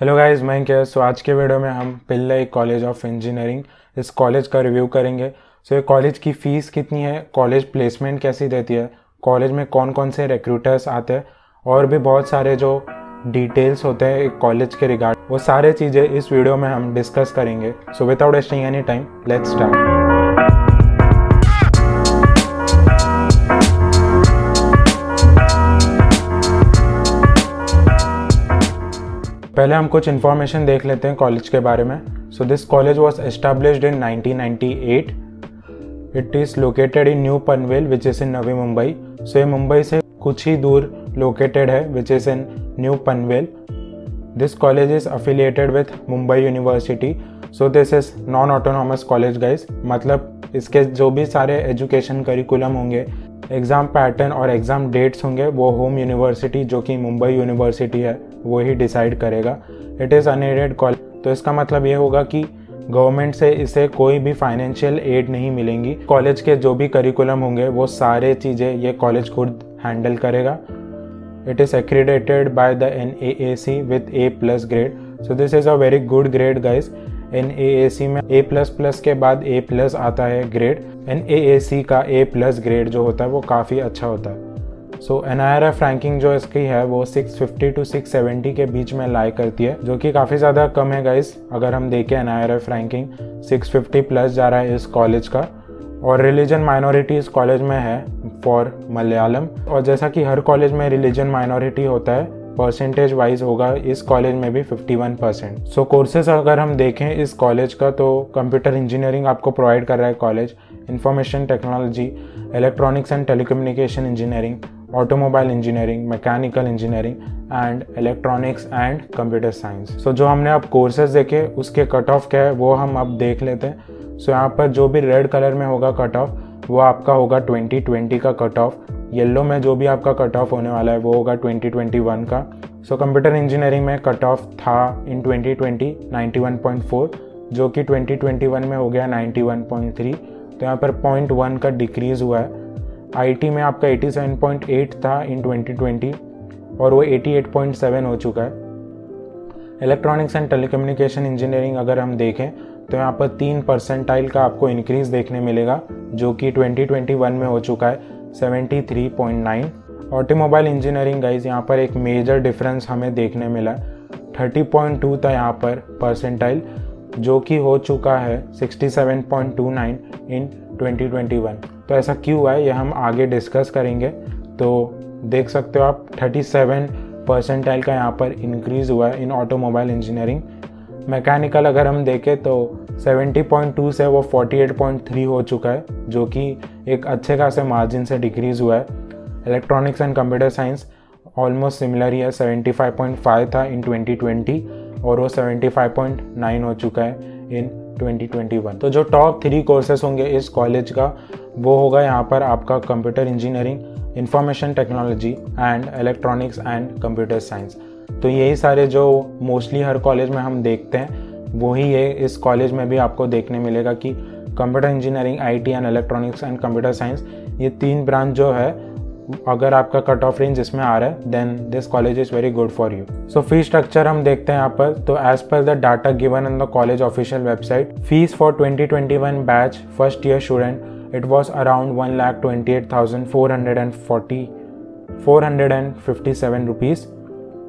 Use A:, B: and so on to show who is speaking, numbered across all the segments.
A: Hello guys, मैं क्या सो आज के वीडियो में हम पिल्लई कॉलेज ऑफ इंजीनियरिंग इस कॉलेज का रिव्यू करेंगे। सो ये कॉलेज की फ़ीस कितनी है, कॉलेज प्लेसमेंट कैसी देती है, कॉलेज में कौन कौन से रिक्रूटर्स आते हैं और भी बहुत सारे जो डिटेल्स होते हैं एक कॉलेज के रिगार्ड, वो सारे चीज़ें इस वीडियो में हम डिस्कस करेंगे। So without wasting any time let's start. पहले हम कुछ इन्फॉर्मेशन देख लेते हैं कॉलेज के बारे में। So this college was established in 1998। It is located in New Panvel which is in Navi Mumbai. सो ये मुंबई से कुछ ही दूर लोकेटेड है which is in New Panvel. This college is affiliated with Mumbai university. So this is non autonomous college guys, मतलब इसके जो भी सारे एजुकेशन करिकुलम होंगे, एग्ज़ाम पैटर्न और एग्ज़ाम डेट्स होंगे, वो होम यूनिवर्सिटी जो कि मुंबई यूनिवर्सिटी है वो ही डिसाइड करेगा। इट इज़ अनएडेड कॉलेज, तो इसका मतलब ये होगा कि गवर्नमेंट से इसे कोई भी फाइनेंशियल एड नहीं मिलेंगी। कॉलेज के जो भी करिकुलम होंगे वो सारे चीज़ें ये कॉलेज खुद हैंडल करेगा। It is accredited by the NAAC with A+ grade. So this is a very good grade guys. NAAC में A++ के बाद A+ आता है ग्रेड। NAAC का A+ ग्रेड जो होता है वो काफ़ी अच्छा होता है। सो NIRF रैंकिंग जो इसकी है वो 650 to 670 के बीच में लाई करती है, जो कि काफ़ी ज़्यादा कम है गाइस। अगर हम देखें NIRF रैंकिंग 650+ जा रहा है इस कॉलेज का। और रिलीजन माइनॉरिटी इस कॉलेज में है फॉर मलयालम। और जैसा कि हर कॉलेज में रिलीजन माइनॉरिटी होता है, परसेंटेज वाइज होगा इस कॉलेज में भी 51%। सो कोर्सेज अगर हम देखें इस कॉलेज का, तो कंप्यूटर इंजीनियरिंग आपको प्रोवाइड कर रहा है college, information technology, electronics and telecommunication engineering, automobile engineering, mechanical engineering and electronics and computer science. So जो हमने अब कोर्सेज देखे उसके कट ऑफ क्या है वो हम अब देख लेते हैं। सो यहाँ पर जो भी रेड कलर में होगा कट ऑफ वो आपका होगा 2020 का कट ऑफ। येलो में जो भी आपका कट ऑफ होने वाला है वो होगा 2021 का। सो कंप्यूटर इंजीनियरिंग में कट ऑफ था इन 2020 91.4, जो कि 2021 में हो गया 91.3। तो यहाँ पर 0.1 का डिक्रीज़ हुआ है। IT में आपका 87.8 था इन 2020 और वो 88.7 हो चुका है। इलेक्ट्रॉनिक्स एंड टेलीकम्युनिकेशन इंजीनियरिंग अगर हम देखें तो यहाँ पर 3 परसेंटाइल का आपको इंक्रीज़ देखने मिलेगा, जो कि 2021 में हो चुका है 73.9। ऑटोमोबाइल इंजीनियरिंग गाइज यहाँ पर एक मेजर डिफरेंस हमें देखने मिला, 30.2 था यहाँ पर परसेंटाइल, जो कि हो चुका है 67.29 इन 2021। तो ऐसा क्यों हुआ है ये हम आगे डिस्कस करेंगे। तो देख सकते हो आप 37 परसेंटाइल का यहाँ पर इंक्रीज़ हुआ है इन ऑटोमोबाइल इंजीनियरिंग। मैकेनिकल अगर हम देखें तो 70.2 से वो 48.3 हो चुका है, जो कि एक अच्छे खासे मार्जिन से डिक्रीज़ हुआ है। Electronics and computer science almost similar ही है, 75.5 था इन 2020 और वो 75.9 हो चुका है इन 2021। तो जो टॉप 3 कोर्सेस होंगे इस कॉलेज का वो होगा यहाँ पर आपका computer engineering, information technology and electronics and computer science. तो यही सारे जो मोस्टली हर कॉलेज में हम देखते हैं वही ये इस कॉलेज में भी आपको देखने मिलेगा कि computer engineering, IT and electronics and computer science, ये 3 ब्रांच जो है अगर आपका कट ऑफ रेंज इसमें आ रहा है then this college is very good for you. So fee structure हम देखते हैं यहाँ पर। तो as per the data given in the college official website, fees for 2021 batch first year student it was around 1,28,457 rupees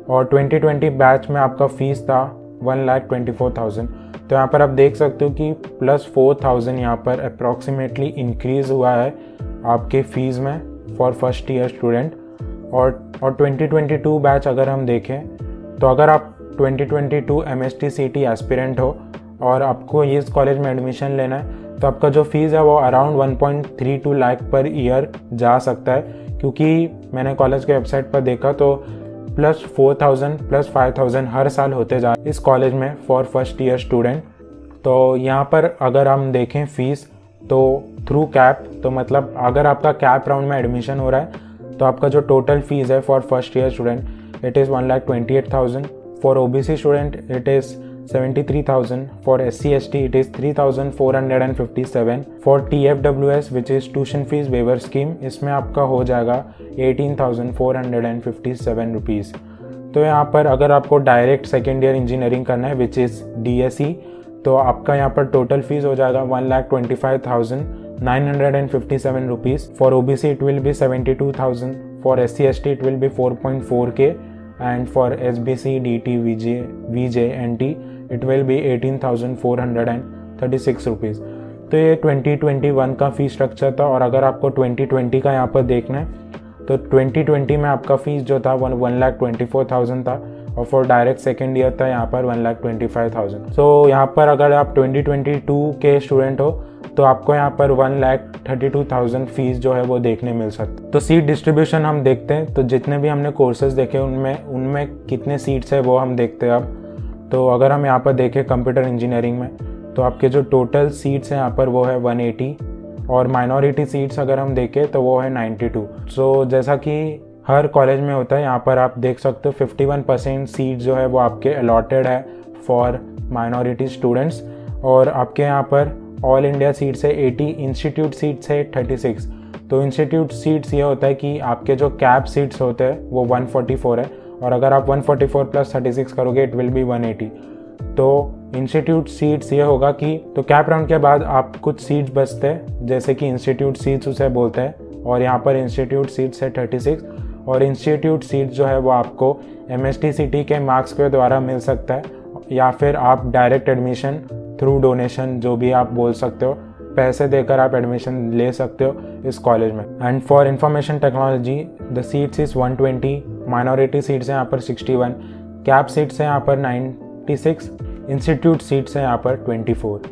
A: और 2020 batch में आपका fees था 1,24,000। तो यहाँ पर आप देख सकते हो कि +4,000 यहाँ पर अप्रॉक्सीमेटली इंक्रीज़ हुआ है आपके फ़ीस में फॉर फर्स्ट ईयर स्टूडेंट। और 2022 बैच अगर हम देखें तो अगर आप 2022 MST-CT एस्पिरेंट हो और आपको इस कॉलेज में एडमिशन लेना है तो आपका जो फीस है वो अराउंड 1.32 लाख पर ईयर जा सकता है, क्योंकि मैंने कॉलेज के वेबसाइट पर देखा तो +4,000 +5,000 हर साल होते जा इस कॉलेज में फॉर फर्स्ट ईयर स्टूडेंट। तो यहाँ पर अगर हम देखें फ़ीस तो थ्रू कैप, तो मतलब अगर आपका कैप राउंड में एडमिशन हो रहा है तो आपका जो टोटल फीस है for first year student it is 1,28,000। For OBC student it is 73,000. For SC/ST it is 3,457. For TFWS which is tuition fees waiver scheme, इसमें आपका हो जाएगा 18,457 रुपीज़। तो यहाँ पर अगर आपको डायरेक्ट सेकेंड ईयर इंजीनियरिंग करना है विच इज़ DSE, तो आपका यहाँ पर टोटल फीस हो जाएगा 1,25,957 rupees. For OBC it will be 72,000, for SC ST it will be 4.4K and for SBC DT VJ NT it will be 18,436 rupees. तो ये 2021 का फ़ी स्ट्रक्चर था। और अगर आपको 2020 का यहाँ पर देखना है तो 2020 में आपका फ़ीस जो था 1,24,000 था और फॉर डायरेक्ट सेकेंड ईयर था यहाँ पर 1,25,000। सो यहाँ पर अगर आप 2022 के स्टूडेंट हो तो आपको यहाँ पर 1,32,000 फीस जो है वो देखने मिल सकती है। तो सीट डिस्ट्रीब्यूशन हम देखते हैं, तो जितने भी हमने कोर्सेज देखे उनमें कितने सीट्स है वो हम देखते हैं अब। तो अगर हम यहाँ पर देखें कंप्यूटर इंजीनियरिंग में तो आपके जो टोटल सीट्स हैं यहाँ पर वो है 180 और माइनॉरिटी सीट्स अगर हम देखें तो वो है 92। सो जैसा कि हर कॉलेज में होता है, यहाँ पर आप देख सकते हो 51% सीट जो है वो आपके अलॉटेड है फॉर माइनॉरिटी स्टूडेंट्स। और आपके यहाँ पर ऑल इंडिया सीट्स है 80, इंस्टीट्यूट सीट्स है 36। तो इंस्टीट्यूट सीट्स ये होता है कि आपके जो कैप सीट्स होते हैं वो 144 है और अगर आप 144 प्लस 36 करोगे इट विल बी 180। तो इंस्टीट्यूट सीट्स ये होगा कि तो कैप राउंड के बाद आप कुछ सीट्स बचते हैं जैसे कि इंस्टीट्यूट सीट्स उसे बोलते हैं और यहाँ पर इंस्टीट्यूट सीट्स है 36 और इंस्टीट्यूट सीट जो है वो आपको MSTCT के मार्क्स के द्वारा मिल सकता है या फिर आप डायरेक्ट एडमिशन थ्रू डोनेशन जो भी आप बोल सकते हो, पैसे देकर आप एडमिशन ले सकते हो इस कॉलेज में। And for information technology the seats is 120, minority seats हैं यहाँ पर 61, कैप सीट्स हैं यहाँ पर 96, इंस्टीट्यूट सीट्स हैं यहाँ पर 24।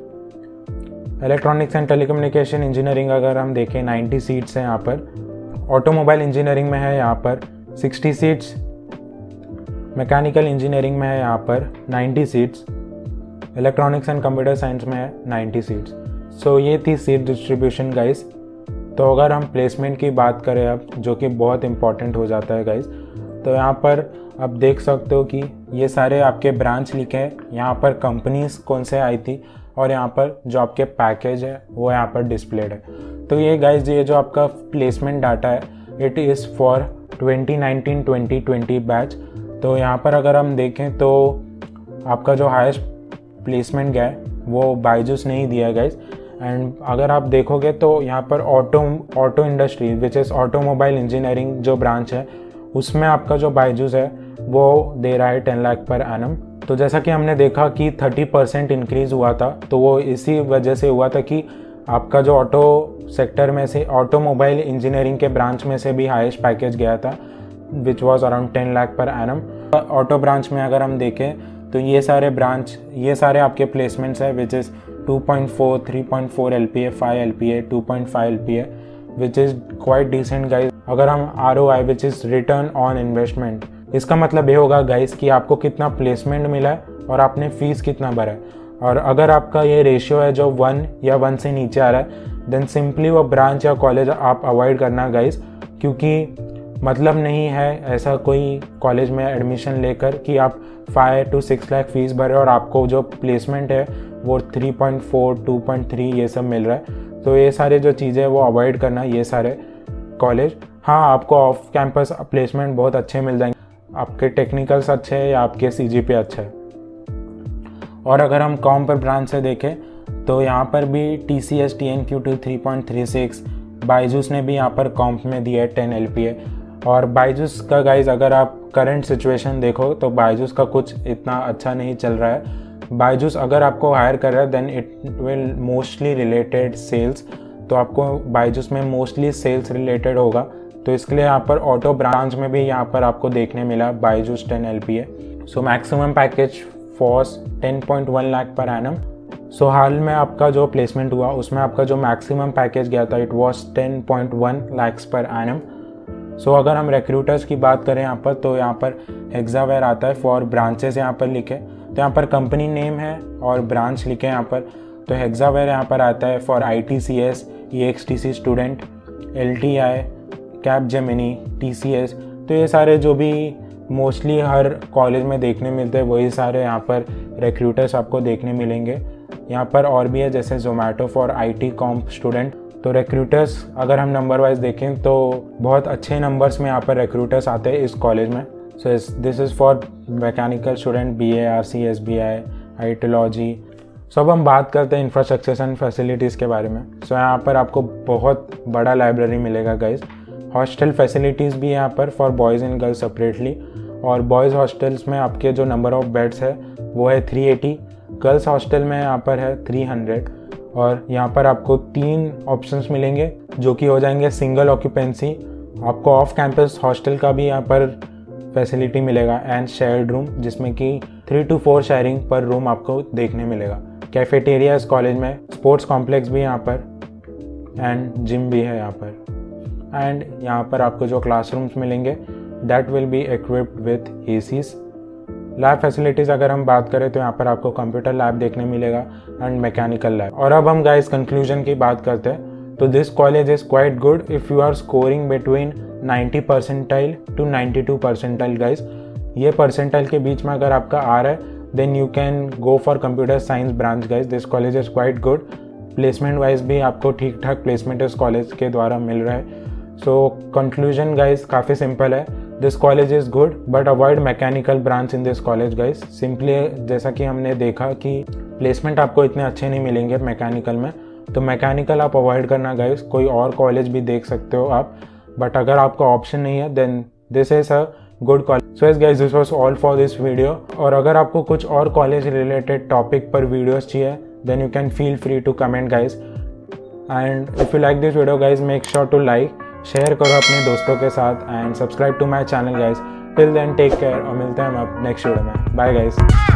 A: इलेक्ट्रॉनिक्स एंड टेलीकम्युनिकेशन इंजीनियरिंग अगर हम देखें 90 सीट्स हैं यहाँ पर। ऑटोमोबाइल इंजीनियरिंग में है यहाँ पर 60 सीट्स, मैकेनिकल इंजीनियरिंग में है यहाँ पर 90 seats, electronics and computer science में है 90 सीट्स। सो ये थी सीट डिस्ट्रीब्यूशन गाइस। तो अगर हम प्लेसमेंट की बात करें अब, जो कि बहुत इंपॉर्टेंट हो जाता है गाइस, तो यहाँ पर आप देख सकते हो कि ये सारे आपके ब्रांच लिखे हैं, यहाँ पर कंपनीज कौन से आई थी और यहाँ पर जो आपके पैकेज है वो यहाँ पर डिस्प्लेड है। तो ये गाइस ये जो आपका प्लेसमेंट डाटा है इट इज़ फॉर 2019-2020 बैच। तो यहाँ पर अगर हम देखें तो आपका जो हाईएस्ट प्लेसमेंट गया है वो बायजूस ने ही दिया है गाइस। एंड अगर आप देखोगे तो यहाँ पर auto industry which is automobile engineering जो ब्रांच है उसमें आपका जो बायजूस है वो दे रहा है 10 लाख पर एनम। तो जैसा कि हमने देखा कि 30% इंक्रीज़ हुआ था, तो वो इसी वजह से हुआ था कि आपका जो ऑटो सेक्टर में से ऑटोमोबाइल इंजीनियरिंग के ब्रांच में से भी हाईएस्ट पैकेज गया था which was around 10 lakh per annum. Auto branch में अगर हम देखें तो ये सारे आपके प्लेसमेंट्स है which is 2.4, 3.4 LPA, 5 LPA, 2.5 LPA which is quite decent guys. अगर हम ROI which is return on investment, इसका मतलब ये होगा गाइस कि आपको कितना प्लेसमेंट मिला है और आपने फीस कितना भरा है। और अगर आपका ये रेशियो है जो 1 या 1 से नीचे आ रहा है देन सिंपली वो ब्रांच या कॉलेज आप अवॉइड करना गाइस, क्योंकि मतलब नहीं है ऐसा कोई कॉलेज में एडमिशन लेकर कि आप 5 to 6 लाख फीस भरे और आपको जो प्लेसमेंट है वो 3.4, 2.3 ये सब मिल रहा है। तो ये सारे जो चीज़ें वो अवॉइड करना ये सारे कॉलेज। हाँ, आपको ऑफ कैंपस प्लेसमेंट बहुत अच्छे मिल जाएंगे, आपके टेक्निकल्स अच्छे हैं या आपके CGPA अच्छा है। और अगर हम कॉम पर ब्रांच से देखें तो यहाँ पर भी TCS TNQ2 3.36, बायजूस ने भी यहाँ पर कॉम्प में दिया है 10 LPA। और बायजूस का गाइज अगर आप करंट सिचुएशन देखो तो बायजूस का कुछ इतना अच्छा नहीं चल रहा है। बायजूस अगर आपको हायर कर रहा है then it will mostly related sales, तो आपको बायजूस में मोस्टली सेल्स रिलेटेड होगा। तो इसके लिए यहाँ पर ऑटो ब्रांच में भी यहाँ पर आपको देखने मिला Byju's 10 LPA। So maximum package फॉस 10.1 लाख पर एनम। सो हाल में आपका जो प्लेसमेंट हुआ उसमें आपका जो मैक्सिमम पैकेज गया था इट वॉज 10.1 लाख्स पर एनम। सो अगर हम रिक्रूटर्स की बात करें यहाँ पर तो यहाँ पर हेक्सावेयर आता है फॉर ब्रांचेस यहाँ पर लिखे, तो यहाँ पर कंपनी नेम है और ब्रांच लिखे यहाँ पर। तो हेक्सावेयर यहाँ पर आता है for ITCS, EXTC student, LTI, Capgemini, TCS। तो ये सारे जो भी मोस्टली हर कॉलेज में देखने मिलते हैं वही सारे यहाँ पर रिक्रूटर्स आपको देखने मिलेंगे। यहाँ पर और भी है जैसे Zomato for IT comp student. तो रिक्रूटर्स अगर हम नंबर वाइज देखें तो बहुत अच्छे नंबर्स में यहाँ पर रिक्रूटर्स आते हैं इस कॉलेज में। So this is for mechanical student BA RC SBI आईटीलॉजी। सो अब हम बात करते हैं इंफ्रास्ट्रक्चर एंड फैसिलिटीज़ के बारे में। सो यहाँ पर आपको बहुत बड़ा लाइब्रेरी मिलेगा गाइज। हॉस्टल फैसिलिटीज़ भी यहाँ पर for boys and girls separately, और बॉयज़ हॉस्टल्स में आपके जो नंबर ऑफ़ बेड्स है वो है 380, गर्ल्स हॉस्टल में यहाँ पर है 300। और यहाँ पर आपको 3 ऑप्शंस मिलेंगे जो कि हो जाएंगे सिंगल ऑक्यूपेंसी, आपको ऑफ कैंपस हॉस्टल का भी यहाँ पर फैसिलिटी मिलेगा, एंड शेयर्ड रूम जिसमें कि 3 to 4 शेयरिंग पर रूम आपको देखने मिलेगा। कैफेटेरिया इस कॉलेज में, स्पोर्ट्स कॉम्प्लेक्स भी यहाँ पर, एंड जिम भी है यहाँ पर। एंड यहाँ पर आपको जो क्लासरूम्स मिलेंगे that will be equipped with ACs। Lab facilities अगर हम बात करें तो यहाँ पर आपको कंप्यूटर लैब देखने मिलेगा एंड मैकेनिकल लैब। और अब हम गाइस कंक्लूजन की बात करते हैं तो this college is quite good if you are scoring between 90 percentile to 92 percentile guys. ये परसेंटाइल के बीच में अगर आपका आ रहा है then you can go for computer science branch guys. This college is quite good. Placement wise भी आपको ठीक ठाक प्लेसमेंट इस कॉलेज के द्वारा मिल रहा है। सो कंक्लूजन गाइस काफ़ी सिंपल है, this college is good but avoid mechanical branch in this college guys. Simply जैसा कि हमने देखा कि प्लेसमेंट आपको इतने अच्छे नहीं मिलेंगे मैकेनिकल में, तो मैकेनिकल आप अवॉइड करना गाइस। कोई और कॉलेज भी देख सकते हो आप, बट अगर आपका ऑप्शन नहीं है then this is a good college. So yes guys, this was all for this video. और अगर आपको कुछ और कॉलेज रिलेटेड टॉपिक पर वीडियोस चाहिए then you can feel free to comment guys. And if you like this video guys make sure to like, share करो अपने दोस्तों के साथ and subscribe to my channel guys. Till then take care और मिलते हैं हम अब नेक्स्ट वीडियो में। Bye guys.